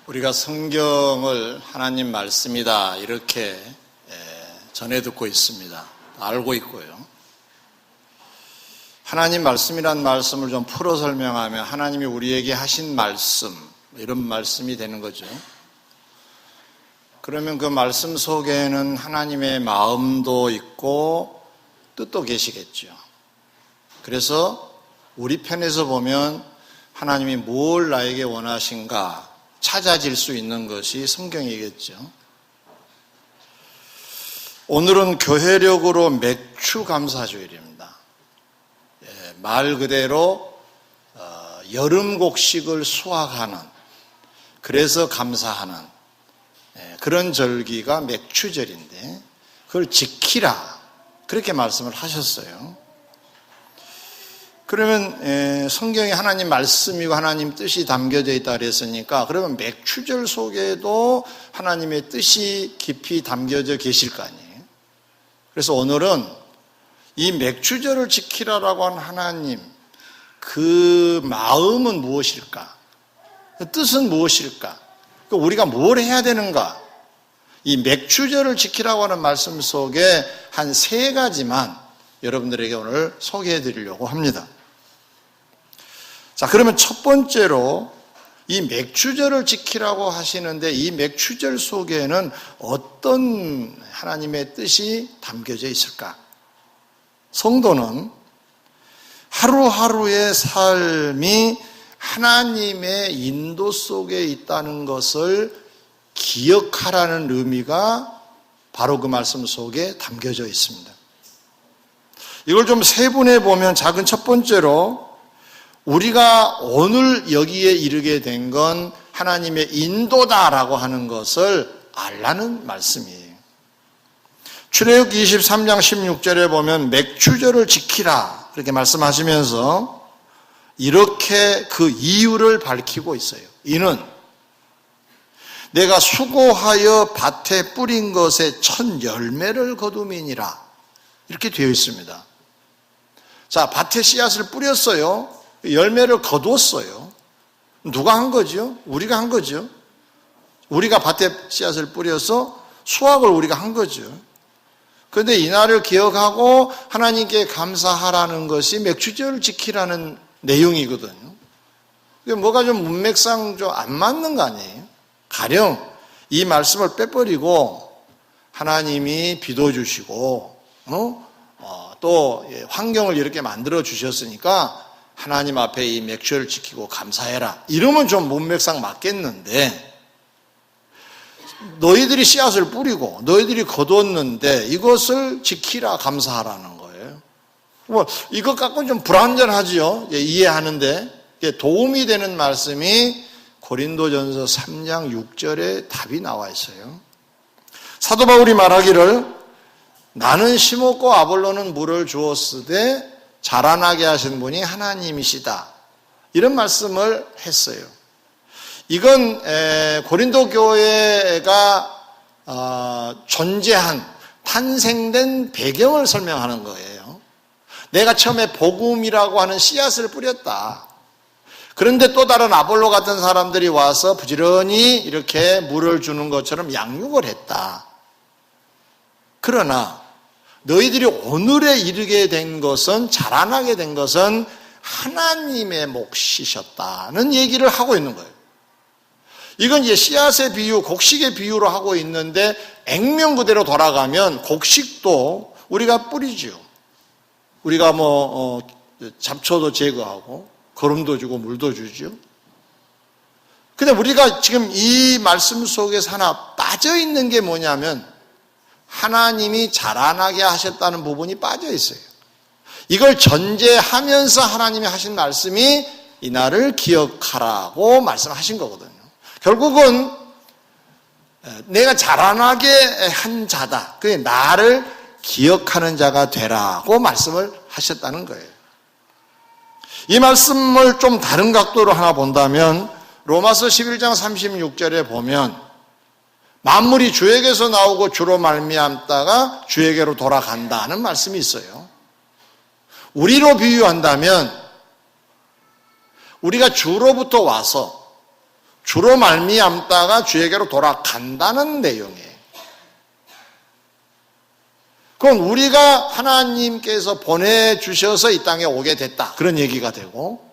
우리가 성경을 하나님 말씀이다 이렇게 전해 듣고 있습니다. 알고 있고요. 하나님 말씀이란 말씀을 좀 풀어 설명하면 하나님이 우리에게 하신 말씀, 이런 말씀이 되는 거죠. 그러면 그 말씀 속에는 하나님의 마음도 있고 뜻도 계시겠죠. 그래서 우리 편에서 보면 하나님이 뭘 나에게 원하신가 찾아질 수 있는 것이 성경이겠죠. 오늘은 교회력으로 맥추감사주일입니다. 말 그대로 여름 곡식을 수확하는, 그래서 감사하는 그런 절기가 맥추절인데 그걸 지키라 그렇게 말씀을 하셨어요. 그러면 성경에 하나님 말씀이고 하나님 뜻이 담겨져 있다 그랬으니까 그러면 맥추절 속에도 하나님의 뜻이 깊이 담겨져 계실 거 아니에요. 그래서 오늘은 이 맥추절을 지키라라고 한 하나님, 그 마음은 무엇일까? 그 뜻은 무엇일까? 우리가 뭘 해야 되는가? 이 맥추절을 지키라고 하는 말씀 속에 한 3가지만 여러분들에게 오늘 소개해 드리려고 합니다. 자, 그러면 첫 번째로 이 맥추절을 지키라고 하시는데 이 맥추절 속에는 어떤 하나님의 뜻이 담겨져 있을까? 성도는 하루하루의 삶이 하나님의 인도 속에 있다는 것을 기억하라는 의미가 바로 그 말씀 속에 담겨져 있습니다. 이걸 좀 세분해 보면 작은 첫 번째로 우리가 오늘 여기에 이르게 된 건 하나님의 인도다라고 하는 것을 알라는 말씀이에요. 출애굽기 23장 16절에 보면 맥추절을 지키라 그렇게 말씀하시면서 이렇게 그 이유를 밝히고 있어요. 이는 내가 수고하여 밭에 뿌린 것에 첫 열매를 거둠이니라 이렇게 되어 있습니다. 자, 밭에 씨앗을 뿌렸어요. 열매를 거두었어요. 누가 한 거죠? 우리가 한 거죠. 우리가 밭에 씨앗을 뿌려서 수확을 우리가 한 거죠. 그런데 이날을 기억하고 하나님께 감사하라는 것이 맥추절을 지키라는 내용이거든요. 뭐가 좀 문맥상 좀 안 맞는 거 아니에요? 가령 이 말씀을 빼버리고 하나님이 비도 주시고 또 환경을 이렇게 만들어 주셨으니까 하나님 앞에 이 맥추절을 지키고 감사해라 이러면 좀 문맥상 맞겠는데 너희들이 씨앗을 뿌리고 너희들이 거두었는데 이것을 지키라 감사하라는 거예요. 이것 갖고는 좀 불완전하지요. 이해하는데 도움이 되는 말씀이 고린도전서 3장 6절에 답이 나와 있어요. 사도 바울이 말하기를 나는 심었고 아볼로는 물을 주었으되 자라나게 하신 분이 하나님이시다 이런 말씀을 했어요. 이건 고린도 교회가 존재한 탄생된 배경을 설명하는 거예요. 내가 처음에 복음이라고 하는 씨앗을 뿌렸다. 그런데 또 다른 아볼로 같은 사람들이 와서 부지런히 이렇게 물을 주는 것처럼 양육을 했다. 그러나 너희들이 오늘에 이르게 된 것은 자라나게 된 것은 하나님의 몫이셨다는 얘기를 하고 있는 거예요. 이건 이제 씨앗의 비유, 곡식의 비유로 하고 있는데 액면 그대로 돌아가면 곡식도 우리가 뿌리죠. 우리가 잡초도 제거하고 거름도 주고 물도 주죠. 근데 우리가 지금 이 말씀 속에서 하나 빠져 있는 게 뭐냐면 하나님이 자라나게 하셨다는 부분이 빠져 있어요. 이걸 전제하면서 하나님이 하신 말씀이 이날을 기억하라고 말씀하신 거거든요. 결국은 내가 자라나게 한 자다. 그게 나를 기억하는 자가 되라고 말씀을 하셨다는 거예요. 이 말씀을 좀 다른 각도로 하나 본다면 로마서 11장 36절에 보면 만물이 주에게서 나오고 주로 말미암다가 주에게로 돌아간다는 말씀이 있어요. 우리로 비유한다면 우리가 주로부터 와서 주로 말미암다가 주에게로 돌아간다는 내용이에요. 그럼 우리가 하나님께서 보내주셔서 이 땅에 오게 됐다, 그런 얘기가 되고,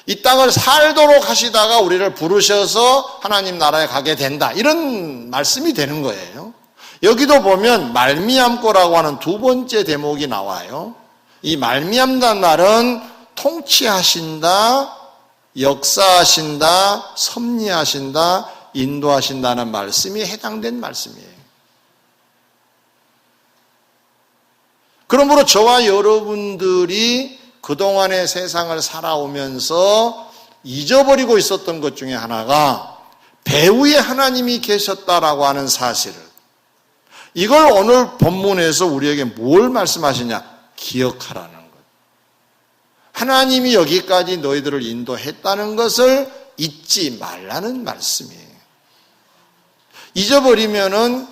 이 땅을 살도록 하시다가 우리를 부르셔서 하나님 나라에 가게 된다, 이런 말씀이 되는 거예요. 여기도 보면 말미암고라고 하는 두 번째 대목이 나와요. 이 말미암다는 말은 통치하신다, 역사하신다, 섭리하신다, 인도하신다는 말씀이 해당된 말씀이에요. 그러므로 저와 여러분들이 그동안의 세상을 살아오면서 잊어버리고 있었던 것 중에 하나가 배후에 하나님이 계셨다라고 하는 사실을, 이걸 오늘 본문에서 우리에게 뭘 말씀하시냐? 기억하라는 것. 하나님이 여기까지 너희들을 인도했다는 것을 잊지 말라는 말씀이에요. 잊어버리면은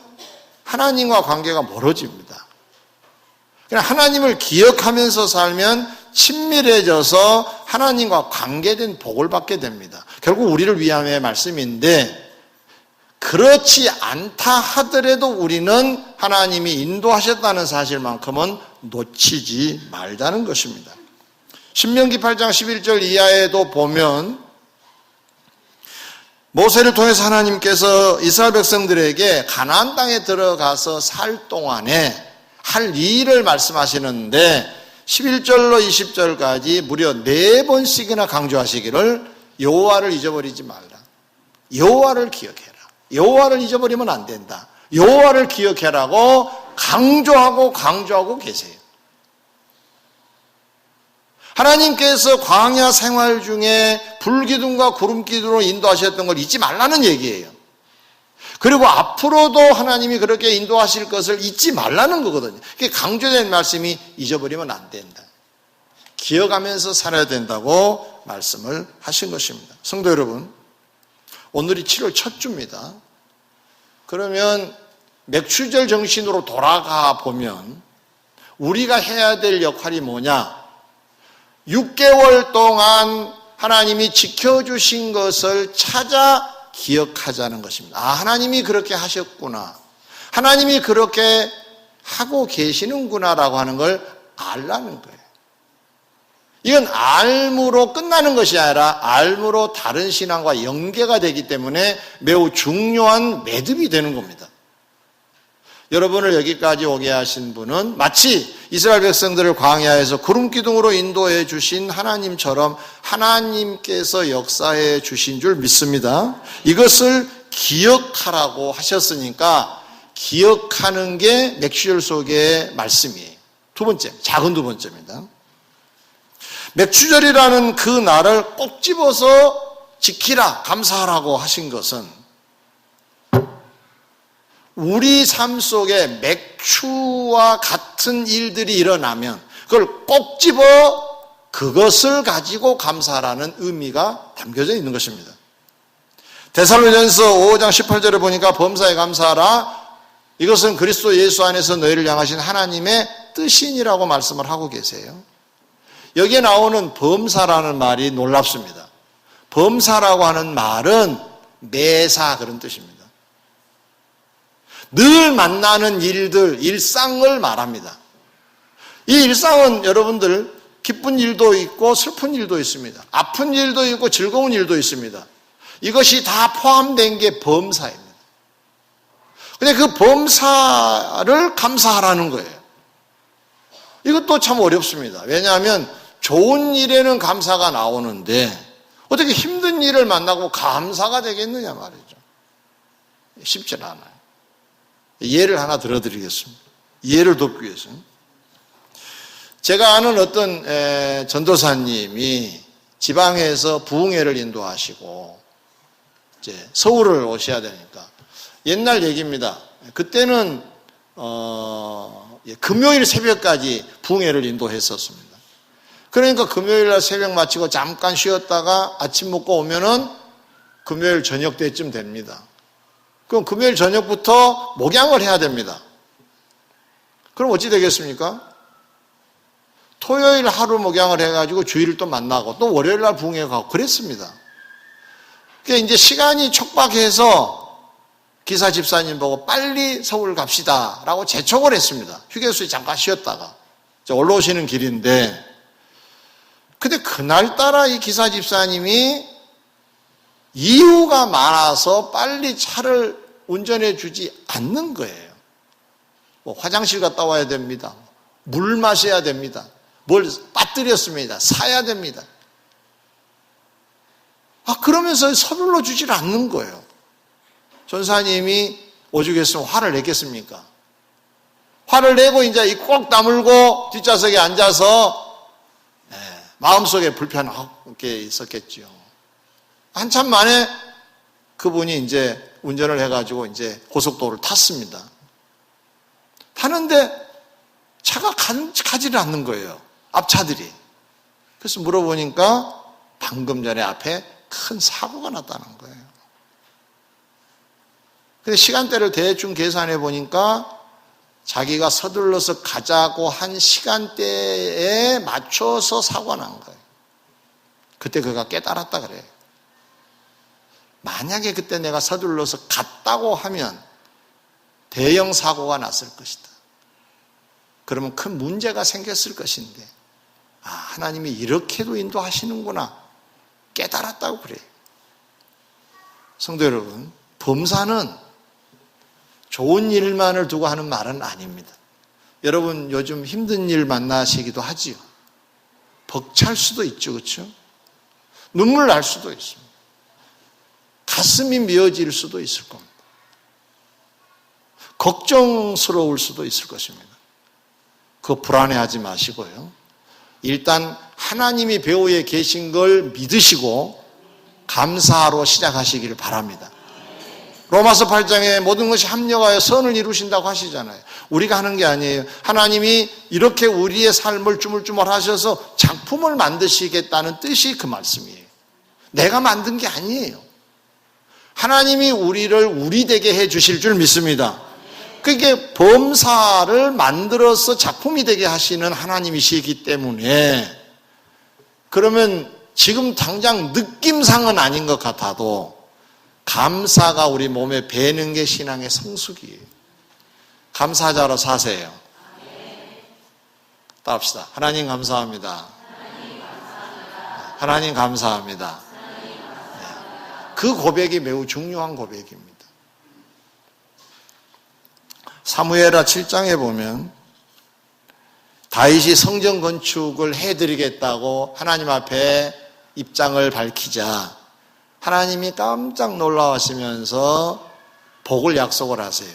하나님과 관계가 멀어집니다. 그냥 하나님을 기억하면서 살면 친밀해져서 하나님과 관계된 복을 받게 됩니다. 결국 우리를 위함의 말씀인데, 그렇지 않다 하더라도 우리는 하나님이 인도하셨다는 사실만큼은 놓치지 말자는 것입니다. 신명기 8장 11절 이하에도 보면 모세를 통해서 하나님께서 이스라엘 백성들에게 가나안 땅에 들어가서 살 동안에 할 일을 말씀하시는데 11절로 20절까지 무려 4번씩이나 강조하시기를 여호와를 잊어버리지 말라. 여호와를 기억해라. 여호와를 잊어버리면 안 된다. 여호와를 기억해라고 강조하고 계세요. 하나님께서 광야 생활 중에 불기둥과 구름기둥으로 인도하셨던 걸 잊지 말라는 얘기예요. 그리고 앞으로도 하나님이 그렇게 인도하실 것을 잊지 말라는 거거든요. 그게 강조된 말씀이 잊어버리면 안 된다. 기억하면서 살아야 된다고 말씀을 하신 것입니다. 성도 여러분, 오늘이 7월 첫 주입니다. 그러면 맥추절 정신으로 돌아가 보면 우리가 해야 될 역할이 뭐냐? 6개월 동안 하나님이 지켜주신 것을 찾아 기억하자는 것입니다. 아, 하나님이 그렇게 하셨구나. 하나님이 그렇게 하고 계시는구나라고 하는 걸 알라는 거예요. 이건 알므로 끝나는 것이 아니라 알므로 다른 신앙과 연계가 되기 때문에 매우 중요한 매듭이 되는 겁니다. 여러분을 여기까지 오게 하신 분은 마치 이스라엘 백성들을 광야에서 구름기둥으로 인도해 주신 하나님처럼 하나님께서 역사해 주신 줄 믿습니다. 이것을 기억하라고 하셨으니까 기억하는 게 맥추절 속의 말씀이에요. 두 번째, 작은 두 번째입니다. 맥추절이라는 그 날을 꼭 집어서 지키라, 감사하라고 하신 것은 우리 삶 속에 맥추와 같은 일들이 일어나면 그걸 꼭 집어 그것을 가지고 감사하라는 의미가 담겨져 있는 것입니다. 데살로니가서 5장 18절에 보니까 범사에 감사하라. 이것은 그리스도 예수 안에서 너희를 향하신 하나님의 뜻이니라고 말씀을 하고 계세요. 여기에 나오는 범사라는 말이 놀랍습니다. 범사라고 하는 말은 매사 그런 뜻입니다. 늘 만나는 일들, 일상을 말합니다. 이 일상은 여러분들 기쁜 일도 있고 슬픈 일도 있습니다. 아픈 일도 있고 즐거운 일도 있습니다. 이것이 다 포함된 게 범사입니다. 근데 그 범사를 감사하라는 거예요. 이것도 참 어렵습니다. 왜냐하면 좋은 일에는 감사가 나오는데 어떻게 힘든 일을 만나고 감사가 되겠느냐 말이죠. 쉽지 않아요. 예를 하나 들어드리겠습니다. 이해를 돕기 위해서. 제가 아는 어떤 전도사님이 지방에서 부흥회를 인도하시고 이제 서울을 오셔야 되니까 옛날 얘기입니다. 그때는 금요일 새벽까지 부흥회를 인도했었습니다. 그러니까 금요일 날 새벽 마치고 잠깐 쉬었다가 아침 먹고 오면은 금요일 저녁 때쯤 됩니다. 그럼 금요일 저녁부터 목양을 해야 됩니다. 그럼 어찌 되겠습니까? 토요일 하루 목양을 해가지고 주일을 또 만나고 또 월요일 날 부흥회 가고 그랬습니다. 그러니까 이제 시간이 촉박해서 기사 집사님 보고 빨리 서울 갑시다 라고 재촉을 했습니다. 휴게소에 잠깐 쉬었다가 올라오시는 길인데, 근데 그날따라 이 기사 집사님이 이유가 많아서 빨리 차를 운전해 주지 않는 거예요. 뭐 화장실 갔다 와야 됩니다. 물 마셔야 됩니다. 뭘 빠뜨렸습니다. 사야 됩니다. 그러면서 서둘러 주질 않는 거예요. 전사님이 오죽했으면 화를 냈겠습니까? 화를 내고 이제 꼭 다물고 뒷좌석에 앉아서 마음속에 불편하게 있었겠죠. 한참 만에 그분이 이제 운전을 해가지고 이제 고속도로를 탔습니다. 타는데 차가 가지를 않는 거예요. 앞차들이. 그래서 물어보니까 방금 전에 앞에 큰 사고가 났다는 거예요. 근데 시간대를 대충 계산해 보니까 자기가 서둘러서 가자고 한 시간대에 맞춰서 사고가 난 거예요. 그때 그가 깨달았다 그래요. 만약에 그때 내가 서둘러서 갔다고 하면 대형 사고가 났을 것이다. 그러면 큰 문제가 생겼을 것인데, 하나님이 이렇게도 인도하시는구나 깨달았다고 그래요. 성도 여러분, 범사는 좋은 일만을 두고 하는 말은 아닙니다. 여러분 요즘 힘든 일 만나시기도 하지요. 벅찰 수도 있죠, 그렇죠? 눈물 날 수도 있습니다. 가슴이 미어질 수도 있을 겁니다. 걱정스러울 수도 있을 것입니다. 그거 불안해하지 마시고요. 일단 하나님이 배후에 계신 걸 믿으시고 감사로 시작하시기를 바랍니다. 로마서 8장에 모든 것이 합력하여 선을 이루신다고 하시잖아요. 우리가 하는 게 아니에요. 하나님이 이렇게 우리의 삶을 주물주물 하셔서 작품을 만드시겠다는 뜻이 그 말씀이에요. 내가 만든 게 아니에요. 하나님이 우리를 우리되게 해 주실 줄 믿습니다. 그게 범사를 만들어서 작품이 되게 하시는 하나님이시기 때문에, 그러면 지금 당장 느낌상은 아닌 것 같아도 감사가 우리 몸에 배는 게 신앙의 성숙이에요. 감사자로 사세요. 따라합시다. 하나님 감사합니다. 하나님 감사합니다. 그 고백이 매우 중요한 고백입니다. 사무엘하 7장에 보면 다윗이 성전 건축을 해드리겠다고 하나님 앞에 입장을 밝히자 하나님이 깜짝 놀라우시면서 복을 약속을 하세요.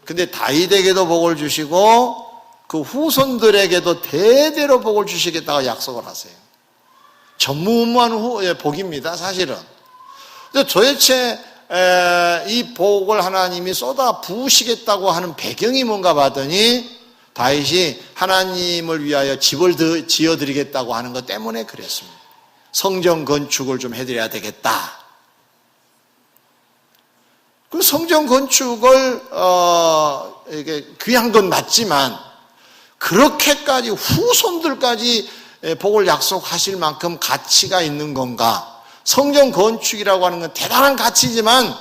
근데 다윗에게도 복을 주시고 그 후손들에게도 대대로 복을 주시겠다고 약속을 하세요. 전무후무한 복입니다, 사실은. 근데 도대체 이 복을 하나님이 쏟아 부으시겠다고 하는 배경이 뭔가 봤더니 다윗이 하나님을 위하여 집을 지어드리겠다고 하는 것 때문에 그랬습니다. 성전 건축을 좀 해드려야 되겠다. 그 성전 건축을 이게 귀한 건 맞지만 그렇게까지 후손들까지 복을 약속하실 만큼 가치가 있는 건가? 성전 건축이라고 하는 건 대단한 가치지만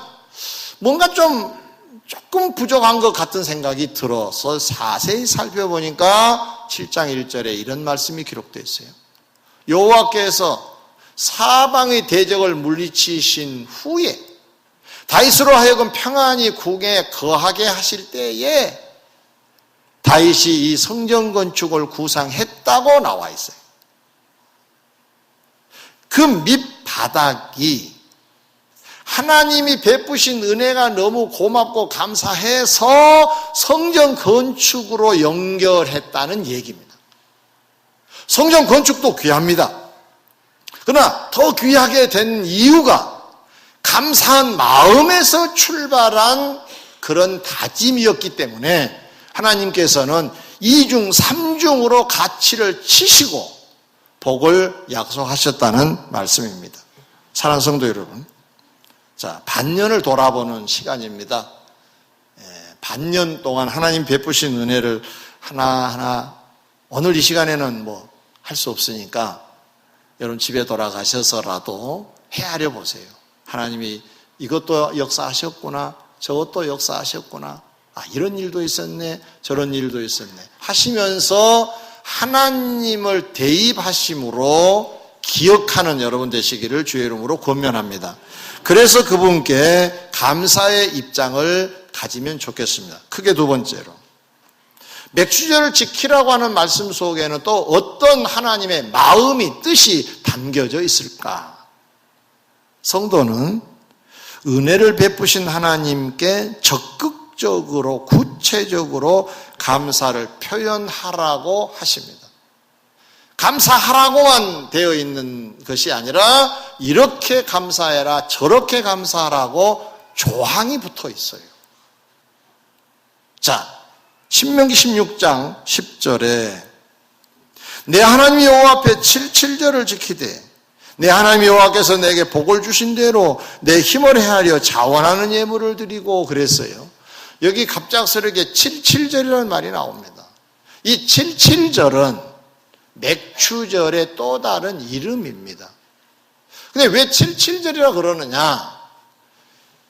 뭔가 조금 부족한 것 같은 생각이 들어서 자세히 살펴보니까 7장 1절에 이런 말씀이 기록되어 있어요. 여호와께서 사방의 대적을 물리치신 후에 다윗으로 하여금 평안히 궁에 거하게 하실 때에 다윗이 이 성전 건축을 구상했다고 나와 있어요. 그 밑바닥이 하나님이 베푸신 은혜가 너무 고맙고 감사해서 성전 건축으로 연결했다는 얘기입니다. 성전 건축도 귀합니다. 그러나 더 귀하게 된 이유가 감사한 마음에서 출발한 그런 다짐이었기 때문에 하나님께서는 2중 3중으로 가치를 치시고 복을 약속하셨다는 말씀입니다. 사랑하는 성도 여러분, 자, 반년을 돌아보는 시간입니다. 반년 동안 하나님 베푸신 은혜를 하나하나 오늘 이 시간에는 뭐 할 수 없으니까 여러분 집에 돌아가셔서라도 헤아려 보세요. 하나님이 이것도 역사하셨구나, 저것도 역사하셨구나, 이런 일도 있었네, 저런 일도 있었네 하시면서 하나님을 대입하심으로 기억하는 여러분 되시기를 주의 이름으로 권면합니다. 그래서 그분께 감사의 입장을 가지면 좋겠습니다. 크게 두 번째로, 맥추절을 지키라고 하는 말씀 속에는 또 어떤 하나님의 마음이, 뜻이 담겨져 있을까? 성도는 은혜를 베푸신 하나님께 적극적으로, 구체적으로 감사를 표현하라고 하십니다. 감사하라고만 되어 있는 것이 아니라 이렇게 감사해라, 저렇게 감사하라고 조항이 붙어 있어요. 자, 신명기 16장 10절에 내 하나님 여호와 앞에 7절을 지키되 내 하나님 여호와께서 내게 복을 주신 대로 내 힘을 헤아려 자원하는 예물을 드리고 그랬어요. 여기 갑작스럽게 77절이라는 말이 나옵니다. 이 77절은 맥추절의 또 다른 이름입니다. 근데 왜 77절이라 그러느냐?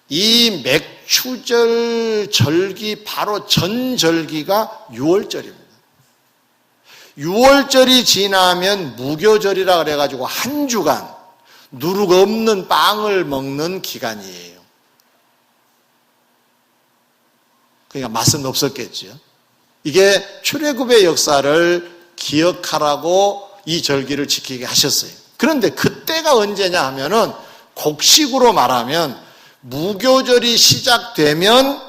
이 맥추절 절기 바로 전 절기가 6월절입니다. 6월절이 지나면 무교절이라 그래가지고 한 주간 누룩 없는 빵을 먹는 기간이에요. 그러니까 맛은 없었겠죠. 이게 출애굽의 역사를 기억하라고 이 절기를 지키게 하셨어요. 그런데 그때가 언제냐 하면은 곡식으로 말하면 무교절이 시작되면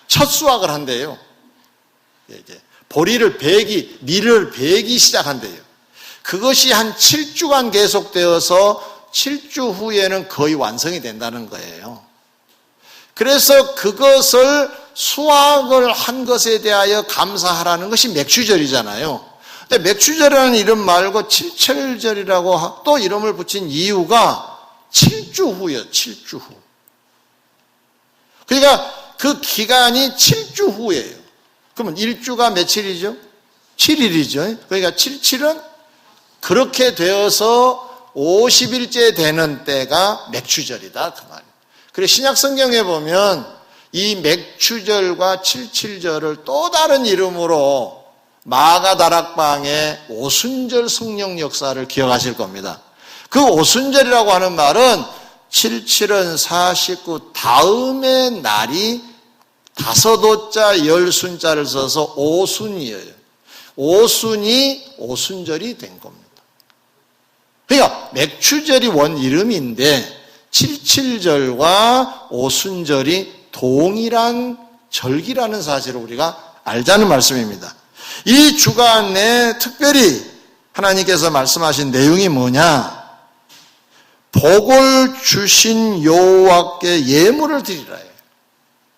첫 수확을 한대요. 이제 밀을 베기 시작한대요. 그것이 한 7주간 계속되어서 7주 후에는 거의 완성이 된다는 거예요. 그래서 그것을 수확을 한 것에 대하여 감사하라는 것이 맥추절이잖아요. 근데 맥추절이라는 이름 말고 7절이라고 또 이름을 붙인 이유가 7주 후예요. 7주 후. 그러니까 그 기간이 7주 후예요. 그러면 1주가 며칠이죠? 7일이죠. 그러니까 77은 그렇게 되어서 50일째 되는 때가 맥추절이다 그 말이에요. 그래서 신약 성경에 보면 이 맥추절과 77절을 또 다른 이름으로 마가 다락방의 오순절 성령 역사를 기억하실 겁니다. 그 오순절이라고 하는 말은 77은 49 다음의 날이 다섯오자 열순자를 써서 오순이에요. 오순이 오순절이 된 겁니다. 그러니까 맥추절이 원 이름인데 77절과 오순절이 동일한 절기라는 사실을 우리가 알자는 말씀입니다. 이 주간에 특별히 하나님께서 말씀하신 내용이 뭐냐? 복을 주신 여호와께 예물을 드리라요.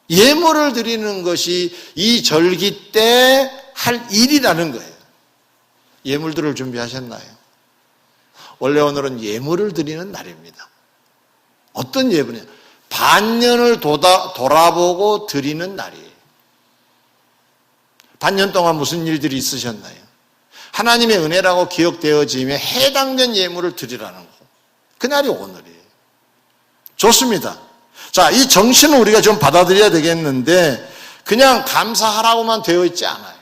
예물을 드리는 것이 이 절기 때 할 일이라는 거예요. 예물들을 준비하셨나요? 원래 오늘은 예물을 드리는 날입니다. 어떤 예물이냐? 반년을 돌아보고 드리는 날이에요. 반년 동안 무슨 일들이 있으셨나요? 하나님의 은혜라고 기억되어지며 해당된 예물을 드리라는 거. 그날이 오늘이에요. 좋습니다. 자, 이 정신을 우리가 좀 받아들여야 되겠는데 그냥 감사하라고만 되어 있지 않아요.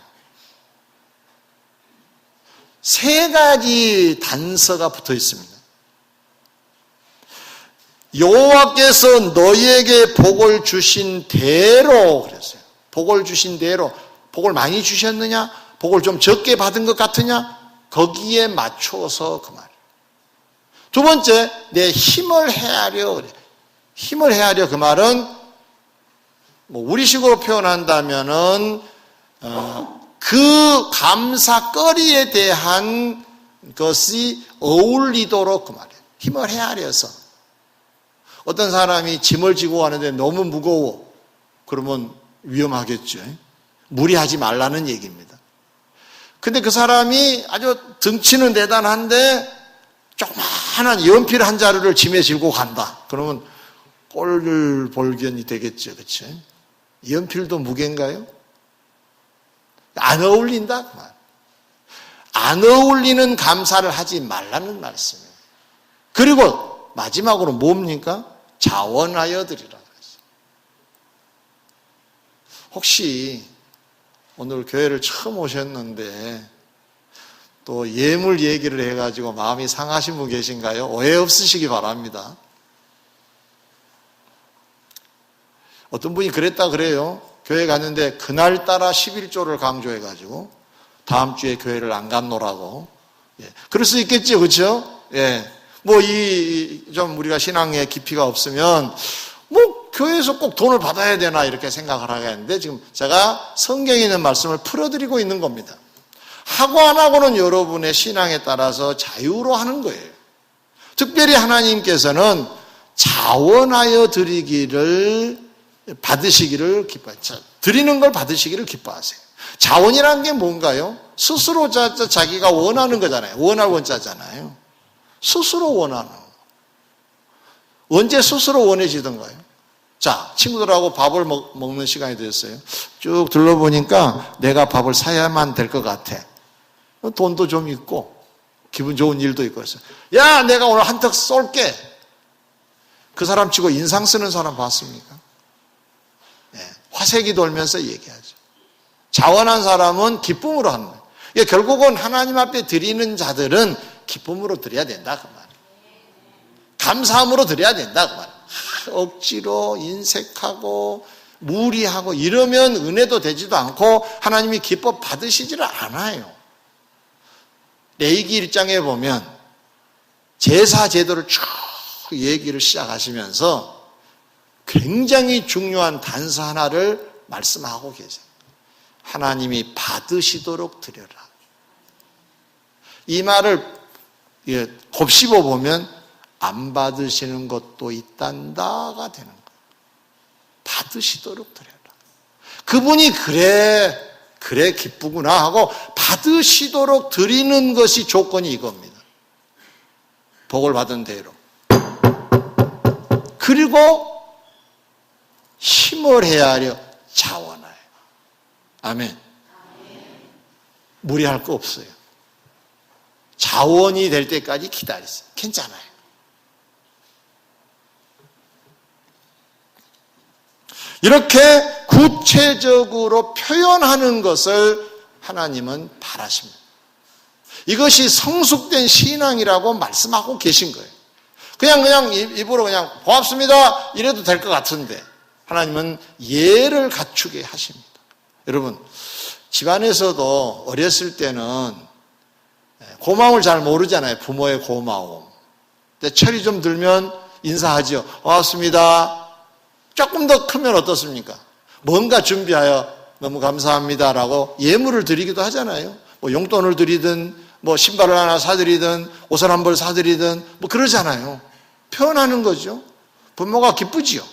세 가지 단서가 붙어 있습니다. 여호와께서 너희에게 복을 주신 대로 그랬어요. 복을 주신 대로. 복을 많이 주셨느냐? 복을 좀 적게 받은 것 같으냐? 거기에 맞춰서 그 말. 두 번째, 내 힘을 헤아려 그래. 힘을 헤아려 그 말은 우리식으로 표현한다면은 그 감사거리에 대한 것이 어울리도록 그 말이에요. 힘을 헤아려서. 어떤 사람이 짐을 지고 가는데 너무 무거워. 그러면 위험하겠죠. 무리하지 말라는 얘기입니다. 근데 그 사람이 아주 등치는 대단한데 조그마한 연필 한 자루를 짐에 질고 간다. 그러면 꼴볼견이 되겠죠. 그렇죠? 연필도 무게인가요? 안 어울린다. 그 말. 안 어울리는 감사를 하지 말라는 말씀이에요. 그리고 마지막으로 뭡니까? 자원하여 드리라 그랬어요. 혹시 오늘 교회를 처음 오셨는데 또 예물 얘기를 해가지고 마음이 상하신 분 계신가요? 오해 없으시기 바랍니다. 어떤 분이 그랬다 그래요. 교회 갔는데 그날따라 11조를 강조해가지고 다음 주에 교회를 안 갔노라고. 예. 그럴 수 있겠죠, 그렇죠? 예. 좀 우리가 신앙에 깊이가 없으면 교회에서 꼭 돈을 받아야 되나 이렇게 생각을 하겠는데 지금 제가 성경에 있는 말씀을 풀어드리고 있는 겁니다. 하고 안 하고는 여러분의 신앙에 따라서 자유로 하는 거예요. 특별히 하나님께서는 자원하여 받으시기를 기뻐하세요. 드리는 걸 받으시기를 기뻐하세요. 자원이라는 게 뭔가요? 스스로 자기가 원하는 거잖아요. 원할 원자잖아요. 스스로 원하는 거. 언제 스스로 원해지던가요? 자, 친구들하고 밥을 먹는 시간이 됐어요. 쭉 둘러보니까 내가 밥을 사야만 될 것 같아. 돈도 좀 있고 기분 좋은 일도 있고 해서 야, 내가 오늘 한턱 쏠게. 그 사람 치고 인상 쓰는 사람 봤습니까? 네, 화색이 돌면서 얘기하죠. 자원한 사람은 기쁨으로 하는 거예요. 그러니까 결국은 하나님 앞에 드리는 자들은 기쁨으로 드려야 된다 그 말이에요. 감사함으로 드려야 된다 그 말이에요. 억지로 인색하고 무리하고 이러면 은혜도 되지도 않고 하나님이 기뻐 받으시지를 않아요. 레위기 1장에 보면 제사 제도를 쭉 얘기를 시작하시면서 굉장히 중요한 단서 하나를 말씀하고 계세요. 하나님이 받으시도록 드려라. 이 말을 곱씹어 보면 안 받으시는 것도 있단다가 되는 거예요. 받으시도록 드려라. 그분이 그래 기쁘구나 하고 받으시도록 드리는 것이 조건이 이겁니다. 복을 받은 대로. 그리고 힘을 헤아려 자원하여. 아멘. 무리할 거 없어요. 자원이 될 때까지 기다리세요. 괜찮아요. 이렇게 구체적으로 표현하는 것을 하나님은 바라십니다. 이것이 성숙된 신앙이라고 말씀하고 계신 거예요. 그냥 입으로 그냥 고맙습니다 이래도 될 것 같은데 하나님은 예를 갖추게 하십니다. 여러분, 집안에서도 어렸을 때는 고마움을 잘 모르잖아요. 부모의 고마움. 근데 철이 좀 들면 인사하죠. 고맙습니다. 조금 더 크면 어떻습니까? 뭔가 준비하여 너무 감사합니다라고 예물을 드리기도 하잖아요. 용돈을 드리든 신발을 하나 사드리든 옷을 한 벌 사드리든 그러잖아요. 표현하는 거죠. 부모가 기쁘지요.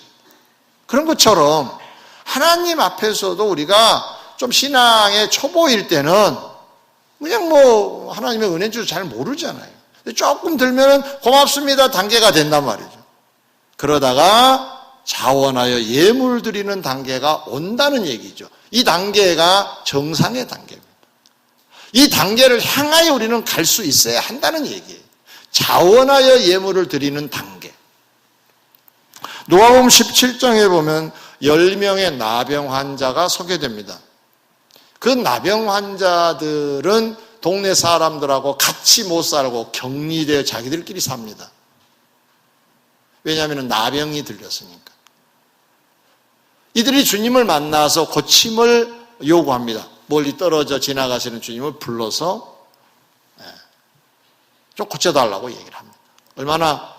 그런 것처럼 하나님 앞에서도 우리가 좀 신앙의 초보일 때는 그냥 하나님의 은혜인 줄 잘 모르잖아요. 조금 들면 고맙습니다 단계가 된단 말이죠. 그러다가 자원하여 예물 드리는 단계가 온다는 얘기죠. 이 단계가 정상의 단계입니다. 이 단계를 향하여 우리는 갈 수 있어야 한다는 얘기예요. 자원하여 예물을 드리는 단계. 누가복음 17장에 보면 10명의 나병 환자가 소개됩니다. 그 나병 환자들은 동네 사람들하고 같이 못 살고 격리되어 자기들끼리 삽니다. 왜냐하면 나병이 들렸으니까. 이들이 주님을 만나서 고침을 요구합니다. 멀리 떨어져 지나가시는 주님을 불러서 좀 고쳐달라고 얘기를 합니다. 얼마나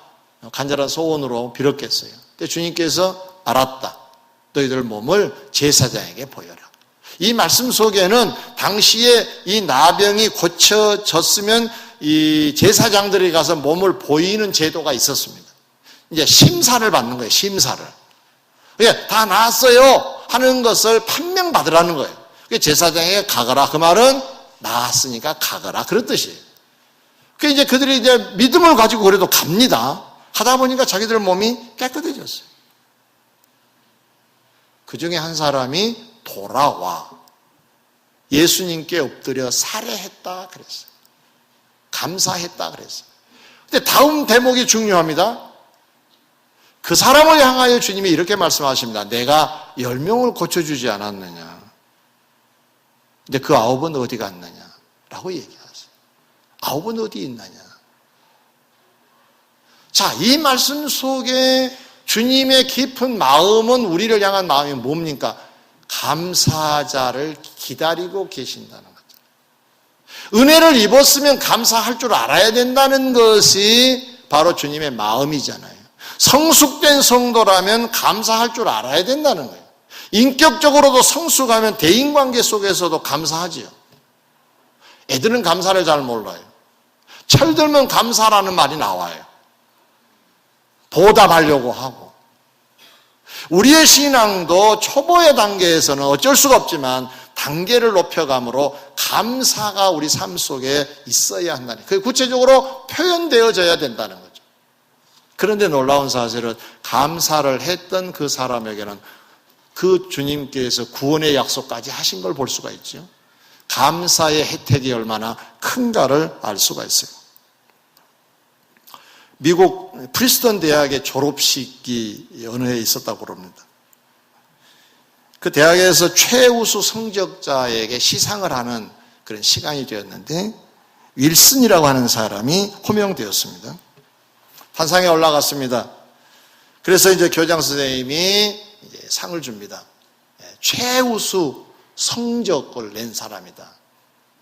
간절한 소원으로 빌었겠어요. 근데 주님께서 알았다. 너희들 몸을 제사장에게 보여라. 이 말씀 속에는 당시에 이 나병이 고쳐졌으면 이 제사장들이 가서 몸을 보이는 제도가 있었습니다. 이제 심사를 받는 거예요. 심사를. 그러니까 다 나았어요 하는 것을 판명받으라는 거예요. 제사장에게 가거라. 그 말은 나았으니까 가거라. 그런 뜻이에요. 이제 그들이 이제 믿음을 가지고 그래도 갑니다. 하다 보니까 자기들 몸이 깨끗해졌어요. 그 중에 한 사람이 돌아와 예수님께 엎드려 살해했다 그랬어요. 감사했다 그랬어요. 근데 다음 대목이 중요합니다. 그 사람을 향하여 주님이 이렇게 말씀하십니다. 내가 10명을 고쳐주지 않았느냐. 근데 그 9은 어디 갔느냐 라고 얘기하세요. 9은 어디 있느냐. 자, 이 말씀 속에 주님의 깊은 마음은, 우리를 향한 마음이 뭡니까? 감사자를 기다리고 계신다는 거죠. 은혜를 입었으면 감사할 줄 알아야 된다는 것이 바로 주님의 마음이잖아요. 성숙된 성도라면 감사할 줄 알아야 된다는 거예요. 인격적으로도 성숙하면 대인관계 속에서도 감사하지요. 애들은 감사를 잘 몰라요. 철들면 감사라는 말이 나와요. 보답하려고 하고. 우리의 신앙도 초보의 단계에서는 어쩔 수가 없지만 단계를 높여감으로 감사가 우리 삶 속에 있어야 한다니. 그게 구체적으로 표현되어져야 된다는 거죠. 그런데 놀라운 사실은 감사를 했던 그 사람에게는 그 주님께서 구원의 약속까지 하신 걸 볼 수가 있죠. 감사의 혜택이 얼마나 큰가를 알 수가 있어요. 미국 프리스턴 대학의 졸업식이 어느 해에 있었다고 그럽니다. 그 대학에서 최우수 성적자에게 시상을 하는 그런 시간이 되었는데 윌슨이라고 하는 사람이 호명되었습니다. 환상에 올라갔습니다. 그래서 이제 교장 선생님이 이제 상을 줍니다. 최우수 성적을 낸 사람이다.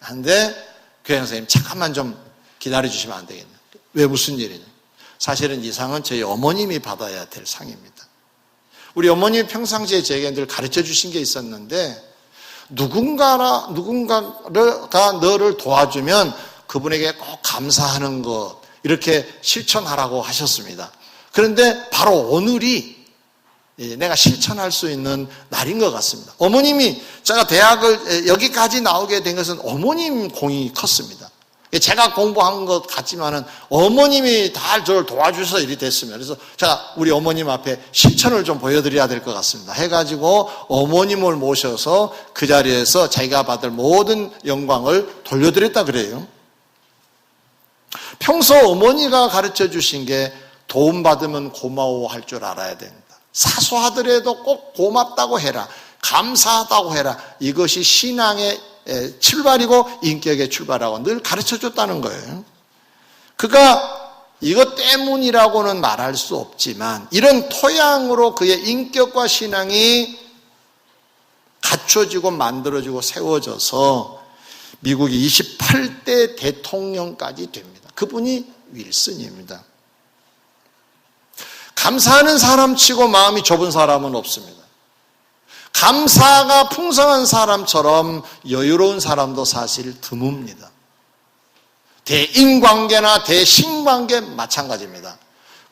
한데 교장 선생님 잠깐만 좀 기다려 주시면 안 되겠냐. 왜 무슨 일이냐. 사실은 이 상은 저희 어머님이 받아야 될 상입니다. 우리 어머님이 평상시에 제게 늘 가르쳐 주신 게 있었는데 누군가가 너를 도와주면 그분에게 꼭 감사하는 것 이렇게 실천하라고 하셨습니다. 그런데 바로 오늘이 내가 실천할 수 있는 날인 것 같습니다. 어머님이 제가 대학을 여기까지 나오게 된 것은 어머님 공이 컸습니다. 제가 공부한 것 같지만은 어머님이 다 저를 도와주셔서 일이 됐습니다. 그래서 제가 우리 어머님 앞에 실천을 좀 보여드려야 될 것 같습니다. 해가지고 어머님을 모셔서 그 자리에서 자기가 받을 모든 영광을 돌려드렸다 그래요. 평소 어머니가 가르쳐 주신 게 도움받으면 고마워할 줄 알아야 된다. 사소하더라도 꼭 고맙다고 해라. 감사하다고 해라. 이것이 신앙의 출발이고 인격의 출발하고 늘 가르쳐줬다는 거예요. 그가 이것 때문이라고는 말할 수 없지만 이런 토양으로 그의 인격과 신앙이 갖춰지고 만들어지고 세워져서 미국이 28대 대통령까지 됩니다. 그분이 윌슨입니다. 감사하는 사람치고 마음이 좁은 사람은 없습니다. 감사가 풍성한 사람처럼 여유로운 사람도 사실 드뭅니다. 대인관계나 대신관계 마찬가지입니다.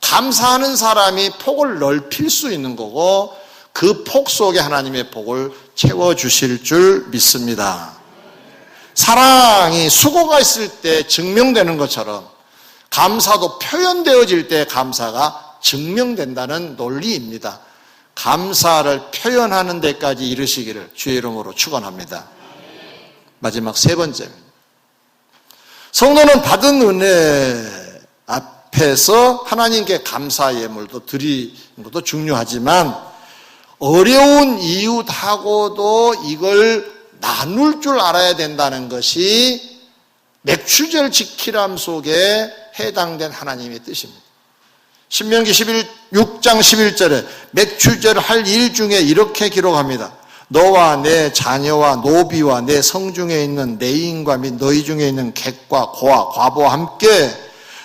감사하는 사람이 폭을 넓힐 수 있는 거고 그 폭 속에 하나님의 복을 채워주실 줄 믿습니다. 사랑이 수고가 있을 때 증명되는 것처럼 감사도 표현되어질 때 감사가 증명된다는 논리입니다. 감사를 표현하는 데까지 이르시기를 주의 이름으로 축원합니다. 마지막 세 번째입니다. 성도는 받은 은혜 앞에서 하나님께 감사 예물도 드리는 것도 중요하지만 어려운 이웃하고도 이걸 나눌 줄 알아야 된다는 것이 맥추절 지키람 속에 해당된 하나님의 뜻입니다. 신명기 6장 11절에 맥추절 할 일 중에 이렇게 기록합니다. 너와 내 자녀와 노비와 내 성중에 있는 내인과 및 너희 중에 있는 객과 고아 과부와 함께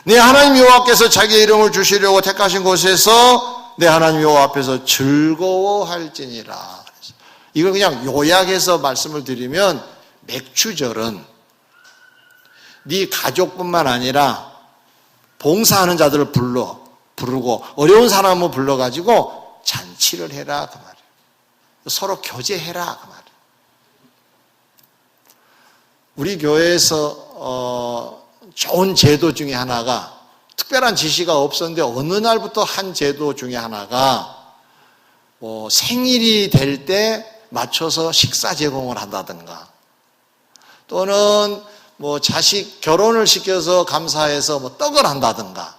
내 하나님 여호와께서 자기의 이름을 주시려고 택하신 곳에서 내 하나님 여호와 앞에서 즐거워할지니라. 이걸 그냥 요약해서 말씀을 드리면 맥추절은 네 가족뿐만 아니라 봉사하는 자들을 부르고 어려운 사람을 불러가지고 잔치를 해라 그 말이에요. 서로 교제해라 그 말이에요. 우리 교회에서 좋은 제도 중에 하나가 특별한 지시가 없었는데 어느 날부터 한 제도 중에 하나가 생일이 될 때 맞춰서 식사 제공을 한다든가 또는 자식 결혼을 시켜서 감사해서 떡을 한다든가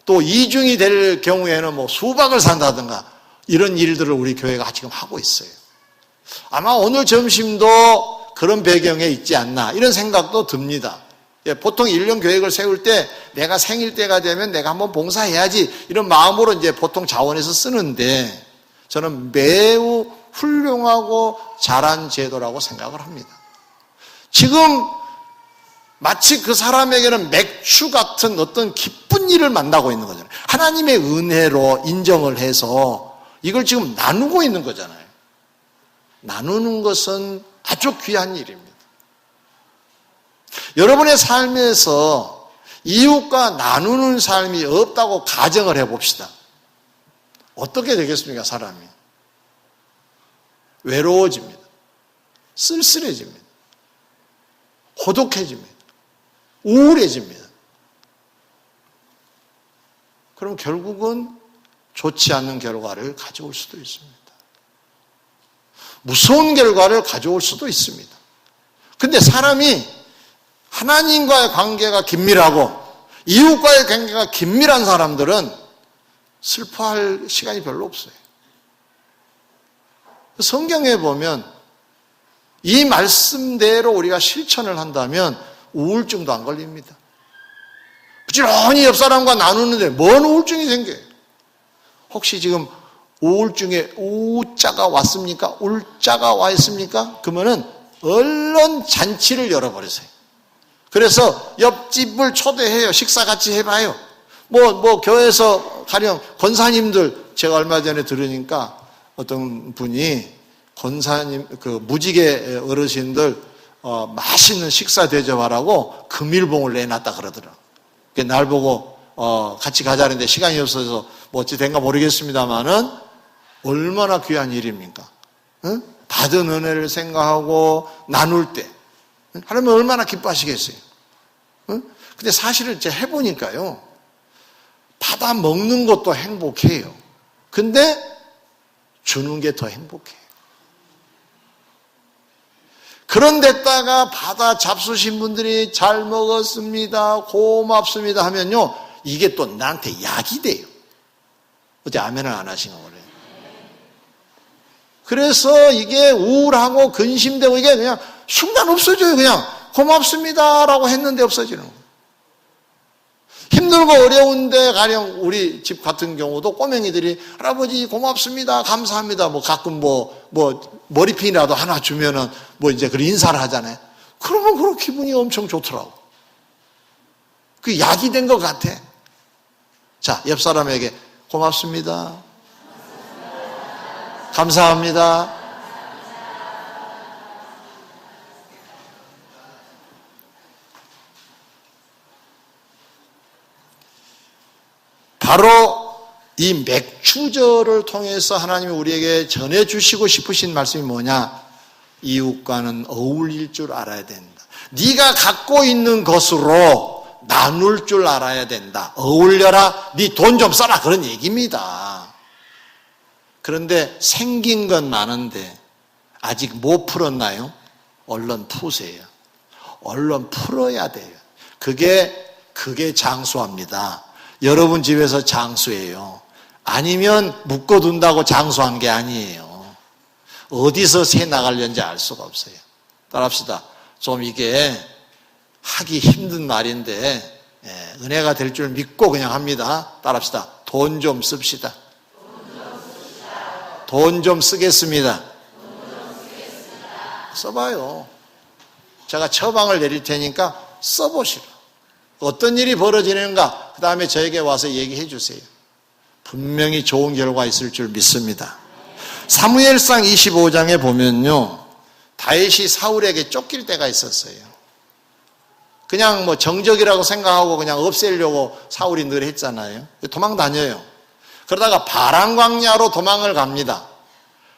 또 이중이 될 경우에는 뭐 수박을 산다든가 이런 일들을 우리 교회가 지금 하고 있어요. 아마 오늘 점심도 그런 배경에 있지 않나 이런 생각도 듭니다. 보통 1년 계획을 세울 때 내가 생일 때가 되면 내가 한번 봉사해야지 이런 마음으로 이제 보통 자원에서 쓰는데 저는 매우 훌륭하고 잘한 제도라고 생각을 합니다. 지금 마치 그 사람에게는 맥주 같은 어떤 기쁜 일을 만나고 있는 거잖아요. 하나님의 은혜로 인정을 해서 이걸 지금 나누고 있는 거잖아요. 나누는 것은 아주 귀한 일입니다. 여러분의 삶에서 이웃과 나누는 삶이 없다고 가정을 해봅시다. 어떻게 되겠습니까, 사람이? 외로워집니다. 쓸쓸해집니다. 고독해집니다. 우울해집니다. 그럼 결국은 좋지 않은 결과를 가져올 수도 있습니다. 무서운 결과를 가져올 수도 있습니다. 근데 사람이 하나님과의 관계가 긴밀하고 이웃과의 관계가 긴밀한 사람들은 슬퍼할 시간이 별로 없어요. 성경에 보면 이 말씀대로 우리가 실천을 한다면 우울증도 안 걸립니다. 부지런히 옆 사람과 나누는데 뭔 우울증이 생겨요? 혹시 지금 우울증에 우자가 왔습니까? 울자가 와 있습니까? 그러면은 얼른 잔치를 열어버리세요. 그래서 옆집을 초대해요. 식사 같이 해봐요. 교회에서 가령 권사님들, 제가 얼마 전에 들으니까 어떤 분이 권사님, 무지개 어르신들, 맛있는 식사 대접하라고 금일봉을 내놨다 그러더라고요. 날 보고, 같이 가자는데 시간이 없어서 어찌 된가 모르겠습니다만은 얼마나 귀한 일입니까? 응? 받은 은혜를 생각하고 나눌 때. 하나님은 얼마나 기뻐하시겠어요? 응? 근데 사실은 제가 해보니까요. 받아 먹는 것도 행복해요. 근데 주는 게 더 행복해요. 그런데다가 받아 잡수신 분들이 잘 먹었습니다, 고맙습니다 하면요. 이게 또 나한테 약이 돼요. 어제 아멘을 안 하시나 그래요. 그래서 이게 우울하고 근심되고 이게 그냥 순간 없어져요. 그냥 고맙습니다라고 했는데 없어지는 거예요. 힘들고 어려운데 가령 우리 집 같은 경우도 꼬맹이들이 할아버지 고맙습니다, 감사합니다. 가끔 머리핀이라도 하나 주면은 이제 그 인사를 하잖아요. 그러면 그런 기분이 엄청 좋더라고. 그 약이 된 것 같아. 자, 옆 사람에게 고맙습니다. 감사합니다. 바로 이 맥추절을 통해서 하나님이 우리에게 전해주시고 싶으신 말씀이 뭐냐? 이웃과는 어울릴 줄 알아야 된다. 네가 갖고 있는 것으로 나눌 줄 알아야 된다. 어울려라. 네 돈 좀 써라. 그런 얘기입니다. 그런데 생긴 건 많은데 아직 못 풀었나요? 얼른 푸세요. 얼른 풀어야 돼요. 그게 장수합니다. 여러분 집에서 장수예요. 아니면 묶어둔다고 장수한 게 아니에요. 어디서 새 나가려는지 알 수가 없어요. 따라합시다. 좀 이게 하기 힘든 말인데 은혜가 될 줄 믿고 그냥 합니다. 따라합시다. 돈 좀 씁시다. 돈 좀 쓰겠습니다. 써봐요. 제가 처방을 내릴 테니까 써보시라. 어떤 일이 벌어지는가 그 다음에 저에게 와서 얘기해 주세요. 분명히 좋은 결과 있을 줄 믿습니다. 사무엘상 25장에 보면요, 다윗이 사울에게 쫓길 때가 있었어요. 그냥 정적이라고 생각하고 그냥 없애려고 사울이 늘 했잖아요. 도망 다녀요. 그러다가 바란 광야로 도망을 갑니다.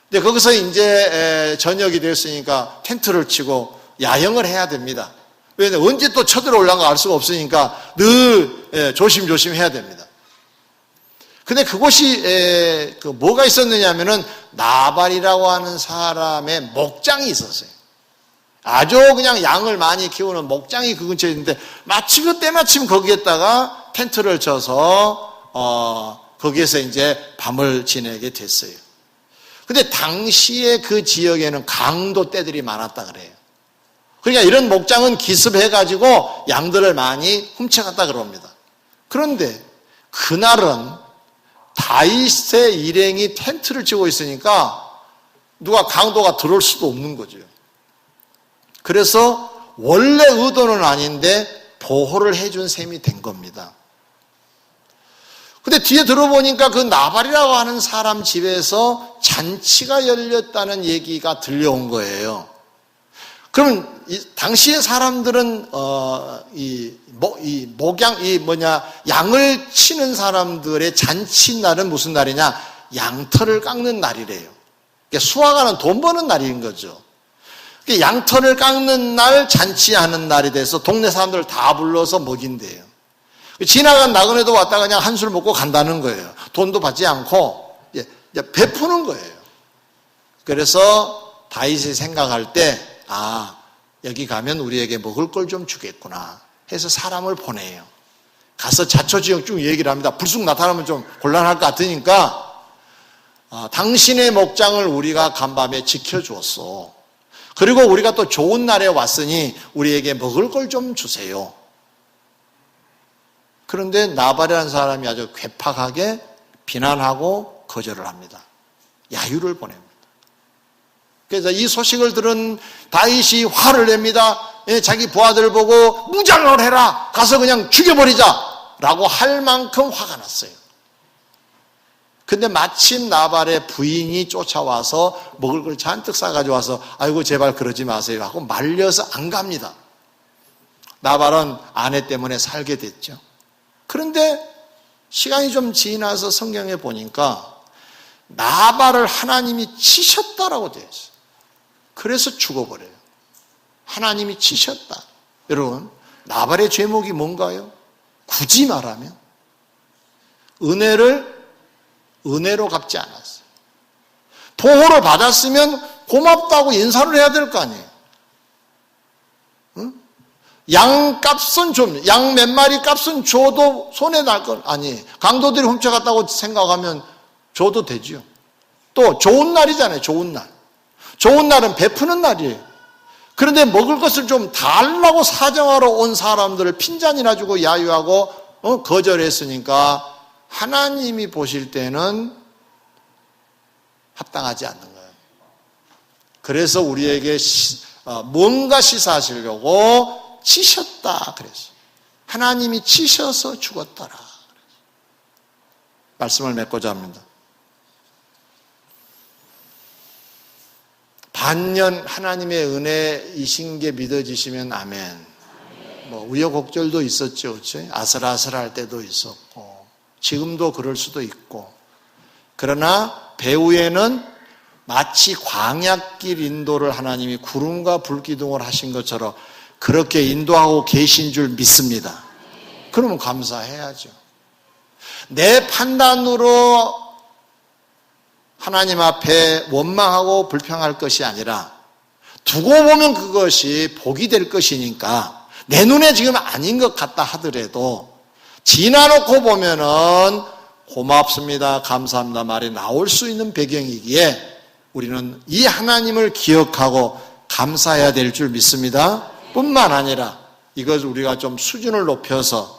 근데 거기서 이제 저녁이 됐으니까 텐트를 치고 야영을 해야 됩니다. 왜냐면 언제 또 쳐들어올란가 알 수가 없으니까 늘 조심조심 해야 됩니다. 근데 그곳이 뭐가 있었느냐 하면은 나발이라고 하는 사람의 목장이 있었어요. 아주 그냥 양을 많이 키우는 목장이 그 근처에 있는데 마치 그 때마침 거기에다가 텐트를 쳐서 거기에서 이제 밤을 지내게 됐어요. 근데 당시에 그 지역에는 강도 떼들이 많았다 그래요. 그러니까 이런 목장은 기습해가지고 양들을 많이 훔쳐갔다 그럽니다. 그런데 그날은 다윗의 일행이 텐트를 치고 있으니까 누가 강도가 들어올 수도 없는 거죠. 그래서 원래 의도는 아닌데 보호를 해준 셈이 된 겁니다. 근데 뒤에 들어보니까 그 나발이라고 하는 사람 집에서 잔치가 열렸다는 얘기가 들려온 거예요. 그럼 당시의 사람들은 양을 치는 사람들의 잔치날은 무슨 날이냐? 양털을 깎는 날이래요. 그러니까 수확하는 돈 버는 날인 거죠. 양털을 깎는 날, 잔치하는 날이 돼서 동네 사람들 다 불러서 먹인대요. 지나간 나그네도 왔다가 그냥 한술 먹고 간다는 거예요. 돈도 받지 않고 베푸는 거예요. 그래서 다윗이 생각할 때 여기 가면 우리에게 먹을 걸 좀 주겠구나 해서 사람을 보내요. 가서 자초지역 쭉 얘기를 합니다. 불쑥 나타나면 좀 곤란할 것 같으니까 당신의 목장을 우리가 간밤에 지켜주었어. 그리고 우리가 또 좋은 날에 왔으니 우리에게 먹을 걸 좀 주세요. 그런데 나발이라는 사람이 아주 괴팍하게 비난하고 거절을 합니다. 야유를 보냅니다. 그래서 이 소식을 들은 다윗이 화를 냅니다. 자기 부하들을 보고 무장을 해라. 가서 그냥 죽여버리자. 라고 할 만큼 화가 났어요. 근데 마침 나발의 부인이 쫓아와서 먹을 걸 잔뜩 싸가지고 와서 아이고 제발 그러지 마세요 하고 말려서 안 갑니다. 나발은 아내 때문에 살게 됐죠. 그런데 시간이 좀 지나서 성경에 보니까 나발을 하나님이 치셨다라고 되어 있어요. 그래서 죽어버려요. 하나님이 치셨다. 여러분, 나발의 죄목이 뭔가요? 굳이 말하면 은혜로 갚지 않았어요. 보호를 받았으면 고맙다고 인사를 해야 될 거 아니에요. 응? 양 몇 마리 값은 줘도 손에 날 건 아니에요. 강도들이 훔쳐갔다고 생각하면 줘도 되지요. 또 좋은 날이잖아요. 좋은 날. 좋은 날은 베푸는 날이에요. 그런데 먹을 것을 좀 달라고 사정하러 온 사람들을 핀잔이나 주고 야유하고 거절했으니까 하나님이 보실 때는 합당하지 않는 거예요. 그래서 우리에게 뭔가 시사하시려고 치셨다 그랬어요. 하나님이 치셔서 죽었더라. 말씀을 맺고자 합니다. 반년 하나님의 은혜이신 게 믿어지시면 아멘. 우여곡절도 있었죠. 그렇죠? 아슬아슬할 때도 있었고 지금도 그럴 수도 있고, 그러나 배후에는 마치 광야길 인도를 하나님이 구름과 불기둥을 하신 것처럼 그렇게 인도하고 계신 줄 믿습니다. 그러면 감사해야죠. 내 판단으로 하나님 앞에 원망하고 불평할 것이 아니라 두고 보면 그것이 복이 될 것이니까 내 눈에 지금 아닌 것 같다 하더라도 지나놓고 보면은 고맙습니다, 감사합니다 말이 나올 수 있는 배경이기에 우리는 이 하나님을 기억하고 감사해야 될 줄 믿습니다. 뿐만 아니라 이것 우리가 좀 수준을 높여서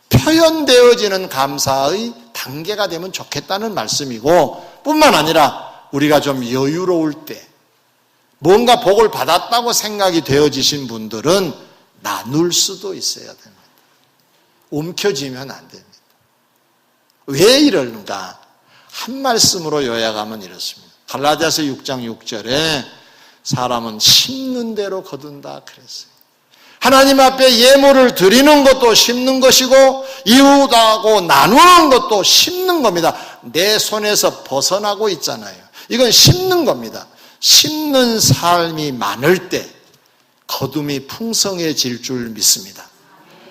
표현되어지는 감사의 단계가 되면 좋겠다는 말씀이고, 뿐만 아니라 우리가 좀 여유로울 때 뭔가 복을 받았다고 생각이 되어지신 분들은 나눌 수도 있어야 됩니다. 움켜쥐면 안 됩니다. 왜 이러는가? 한 말씀으로 요약하면 이렇습니다. 갈라디아서 6장 6절에 사람은 심는 대로 거둔다 그랬어요. 하나님 앞에 예물을 드리는 것도 심는 것이고 이웃하고 나누는 것도 심는 겁니다. 내 손에서 벗어나고 있잖아요. 이건 심는 겁니다. 심는 삶이 많을 때 거둠이 풍성해질 줄 믿습니다.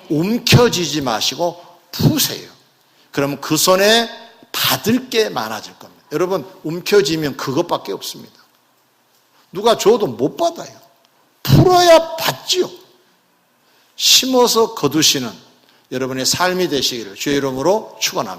움켜쥐지 마시고 푸세요. 그러면 그 손에 받을 게 많아질 겁니다. 여러분, 움켜쥐면 그것밖에 없습니다. 누가 줘도 못 받아요. 풀어야 받지요. 심어서 거두시는 여러분의 삶이 되시기를 주의 이름으로 축원합니다.